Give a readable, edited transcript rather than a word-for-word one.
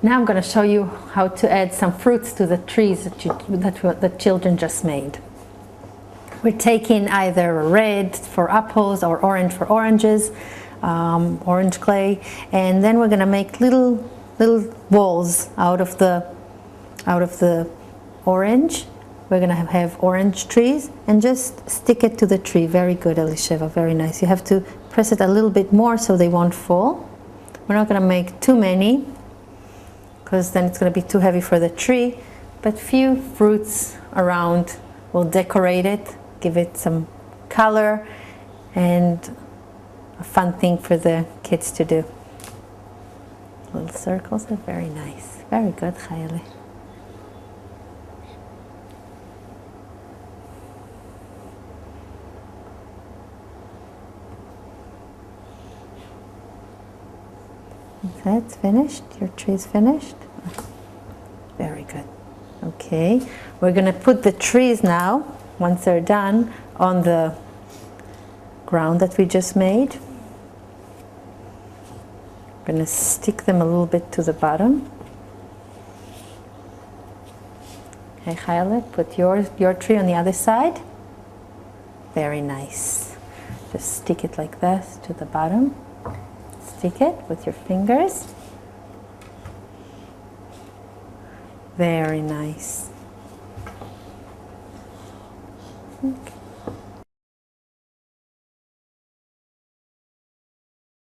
Now I'm going to show you how to add some fruits to the trees that the children just made. We're taking either red for apples or orange for oranges, orange clay, and then we're going to make little balls out of the orange. We're going to have orange trees and just stick it to the tree. Very good, Elisheva, very nice. You have to press it a little bit more so they won't fall. We're not going to make too many because then it's going to be too heavy for the tree, but few fruits around will decorate it, give it some color and a fun thing for the kids to do. Little circles are very nice. Very good, Chayeli. That's finished. Your tree is finished. Very good. Okay, we're going to put the trees now, once they're done, on the ground that we just made. We're going to stick them a little bit to the bottom. Okay, Chayele, put your tree on the other side. Very nice. Just stick it like this to the bottom. Stick it with your fingers. Very nice. Okay.